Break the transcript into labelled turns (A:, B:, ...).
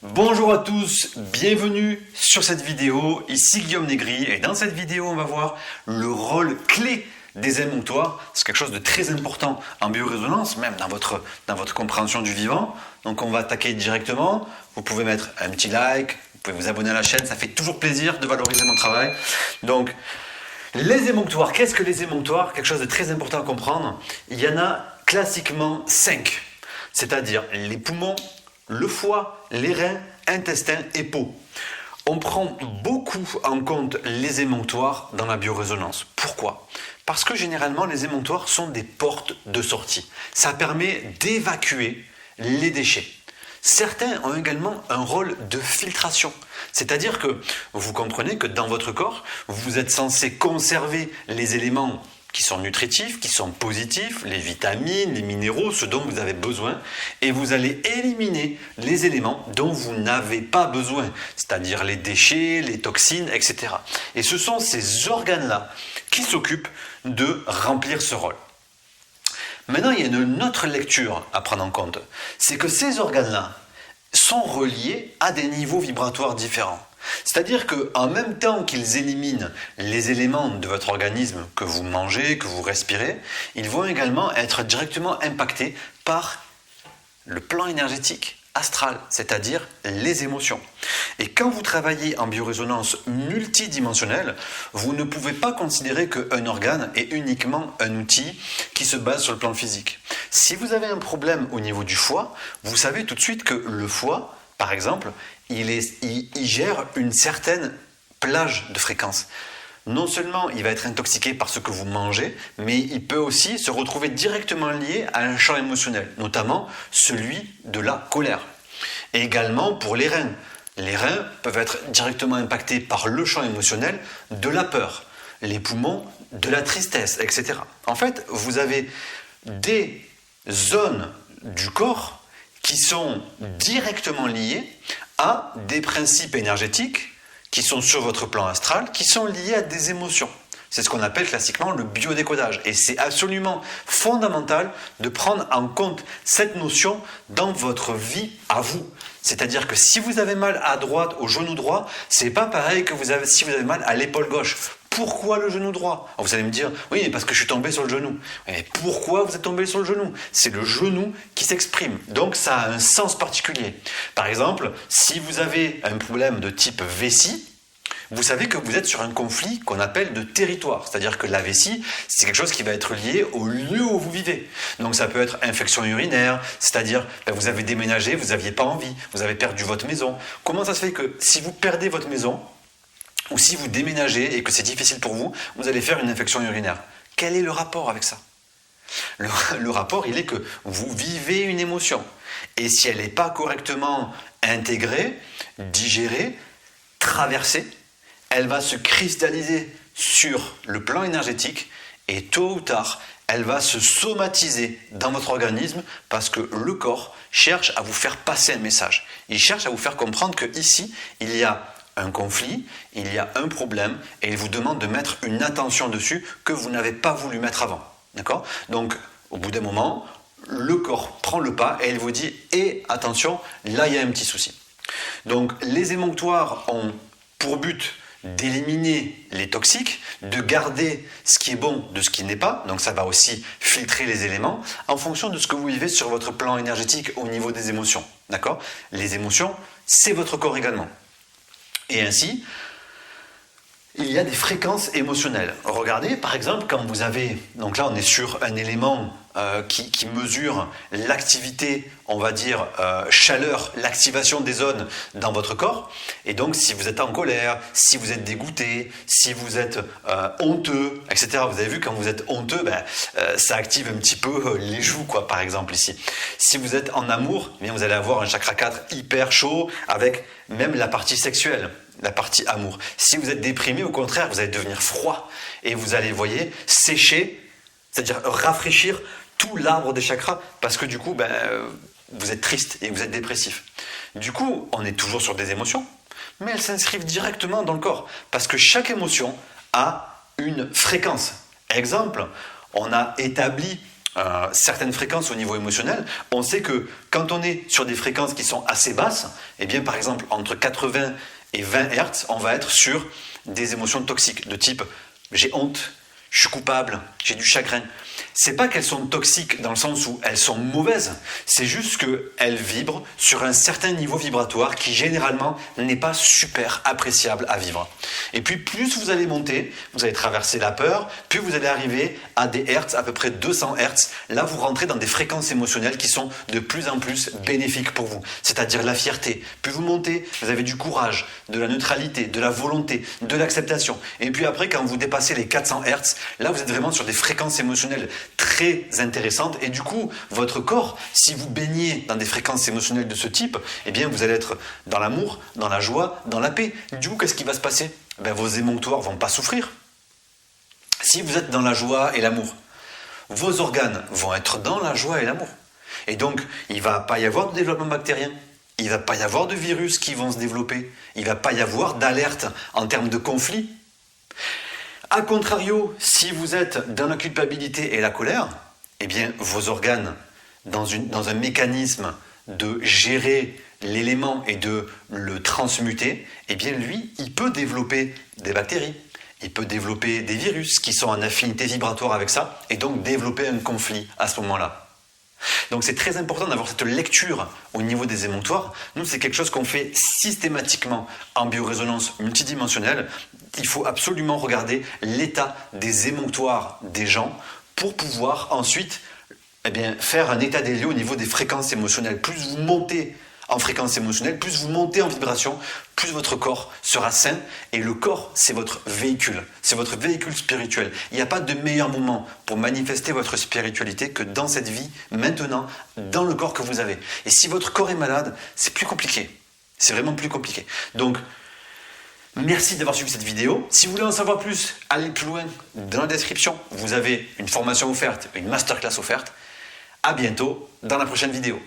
A: Bonjour à tous, bienvenue sur cette vidéo, ici Guillaume Négri et dans cette vidéo on va voir le rôle clé des émonctoires. C'est quelque chose de très important en biorésonance, même dans votre compréhension du vivant. Donc on va attaquer directement, vous pouvez mettre un petit like, vous pouvez vous abonner à la chaîne, ça fait toujours plaisir de valoriser mon travail. Donc les émonctoires, qu'est-ce que les émonctoires? Quelque chose de très important à comprendre, il y en a classiquement 5, c'est-à-dire les poumons, le foie, les reins, intestins et peau. On prend beaucoup en compte les émonctoires dans la biorésonance. Pourquoi? Parce que généralement les émonctoires sont des portes de sortie. Ça permet d'évacuer les déchets. Certains ont également un rôle de filtration. C'est-à-dire que vous comprenez que dans votre corps, vous êtes censé conserver les éléments qui sont nutritifs, qui sont positifs, les vitamines, les minéraux, ce dont vous avez besoin, et vous allez éliminer les éléments dont vous n'avez pas besoin, c'est-à-dire les déchets, les toxines, etc. Et ce sont ces organes-là qui s'occupent de remplir ce rôle. Maintenant, il y a une autre lecture à prendre en compte, c'est que ces organes-là sont reliés à des niveaux vibratoires différents. C'est-à-dire qu'en même temps qu'ils éliminent les éléments de votre organisme que vous mangez, que vous respirez, ils vont également être directement impactés par le plan énergétique astral, c'est-à-dire les émotions. Et quand vous travaillez en biorésonance multidimensionnelle, vous ne pouvez pas considérer qu'un organe est uniquement un outil qui se base sur le plan physique. Si vous avez un problème au niveau du foie, vous savez tout de suite que le foie, par exemple, il gère une certaine plage de fréquence. Non seulement il va être intoxiqué par ce que vous mangez, mais il peut aussi se retrouver directement lié à un champ émotionnel, notamment celui de la colère. Et également pour les reins. Les reins peuvent être directement impactés par le champ émotionnel de la peur, les poumons de la tristesse, etc. En fait, vous avez des zones du corps qui sont directement liées à des principes énergétiques qui sont sur votre plan astral, qui sont liés à des émotions. C'est ce qu'on appelle classiquement le biodécodage. Et c'est absolument fondamental de prendre en compte cette notion dans votre vie à vous. C'est-à-dire que si vous avez mal à droite, au genou droit, c'est pas pareil que si vous avez mal à l'épaule gauche. Pourquoi le genou droit? Alors vous allez me dire, oui, parce que je suis tombé sur le genou. Mais pourquoi vous êtes tombé sur le genou? C'est le genou qui s'exprime. Donc ça a un sens particulier. Par exemple, si vous avez un problème de type vessie, vous savez que vous êtes sur un conflit qu'on appelle de territoire. C'est-à-dire que la vessie, c'est quelque chose qui va être lié au lieu où vous vivez. Donc ça peut être infection urinaire, c'est-à-dire vous avez déménagé, vous n'aviez pas envie, vous avez perdu votre maison. Comment ça se fait que si vous perdez votre maison, ou si vous déménagez et que c'est difficile pour vous, vous allez faire une infection urinaire? Quel est le rapport avec ça? Le rapport, il est que vous vivez une émotion. Et si elle n'est pas correctement intégrée, digérée, traversée, elle va se cristalliser sur le plan énergétique et tôt ou tard, elle va se somatiser dans votre organisme parce que le corps cherche à vous faire passer un message. Il cherche à vous faire comprendre qu'ici, il y a un conflit, il y a un problème et il vous demande de mettre une attention dessus que vous n'avez pas voulu mettre avant. D'accord? Donc, au bout d'un moment, le corps prend le pas et il vous dit « Et attention, là il y a un petit souci ». Donc, les émonctoires ont pour but d'éliminer les toxiques, de garder ce qui est bon de ce qui n'est pas, donc ça va aussi filtrer les éléments en fonction de ce que vous vivez sur votre plan énergétique au niveau des émotions. D'accord? Les émotions, c'est votre corps également. Et ainsi, il y a des fréquences émotionnelles. Regardez, par exemple, quand vous avez... Donc là, on est sur un élément qui mesure l'activité, on va dire, chaleur, l'activation des zones dans votre corps. Et donc, si vous êtes en colère, si vous êtes dégoûté, si vous êtes honteux, etc. Vous avez vu, quand vous êtes honteux, ça active un petit peu les joues, quoi, par exemple, ici. Si vous êtes en amour, eh bien, vous allez avoir un chakra 4 hyper chaud, avec même la partie sexuelle. La partie amour. Si vous êtes déprimé, au contraire, vous allez devenir froid et vous allez, voyez, sécher, c'est-à-dire rafraîchir tout l'arbre des chakras parce que du coup, vous êtes triste et vous êtes dépressif. Du coup, on est toujours sur des émotions, mais elles s'inscrivent directement dans le corps parce que chaque émotion a une fréquence. Exemple, on a établi certaines fréquences au niveau émotionnel, on sait que quand on est sur des fréquences qui sont assez basses, eh bien par exemple entre 80 et 20 Hz, on va être sur des émotions toxiques de type j'ai honte, je suis coupable, j'ai du chagrin. C'est pas qu'elles sont toxiques dans le sens où elles sont mauvaises, c'est juste qu'elles vibrent sur un certain niveau vibratoire qui généralement n'est pas super appréciable à vivre. Et puis plus vous allez monter, vous allez traverser la peur, plus vous allez arriver à des hertz, à peu près 200 hertz. Là vous rentrez dans des fréquences émotionnelles qui sont de plus en plus bénéfiques pour vous, c'est-à-dire la fierté. Plus vous montez, vous avez du courage, de la neutralité, de la volonté, de l'acceptation. Et puis après quand vous dépassez les 400 hertz, là vous êtes vraiment sur des fréquences émotionnelles très intéressantes et du coup votre corps, si vous baignez dans des fréquences émotionnelles de ce type, eh bien vous allez être dans l'amour, dans la joie, dans la paix. Du coup qu'est-ce qui va se passer? Vos émonctoires ne vont pas souffrir. Si vous êtes dans la joie et l'amour, vos organes vont être dans la joie et l'amour. Et donc il ne va pas y avoir de développement bactérien, il ne va pas y avoir de virus qui vont se développer, il ne va pas y avoir d'alerte en termes de conflit. A contrario, si vous êtes dans la culpabilité et la colère, eh bien vos organes, dans un mécanisme de gérer l'élément et de le transmuter, eh bien lui, il peut développer des bactéries, il peut développer des virus qui sont en affinité vibratoire avec ça, et donc développer un conflit à ce moment-là. Donc c'est très important d'avoir cette lecture au niveau des émonctoires. Nous, c'est quelque chose qu'on fait systématiquement en biorésonance multidimensionnelle. Il faut absolument regarder l'état des émonctoires des gens pour pouvoir ensuite faire un état des lieux au niveau des fréquences émotionnelles. Plus vous montez en fréquence émotionnelle, plus vous montez en vibration, plus votre corps sera sain. Et le corps, c'est votre véhicule spirituel. Il n'y a pas de meilleur moment pour manifester votre spiritualité que dans cette vie, maintenant, dans le corps que vous avez. Et si votre corps est malade, c'est plus compliqué. C'est vraiment plus compliqué. Donc, merci d'avoir suivi cette vidéo. Si vous voulez en savoir plus, allez plus loin. Dans la description, vous avez une formation offerte, une masterclass offerte. À bientôt dans la prochaine vidéo.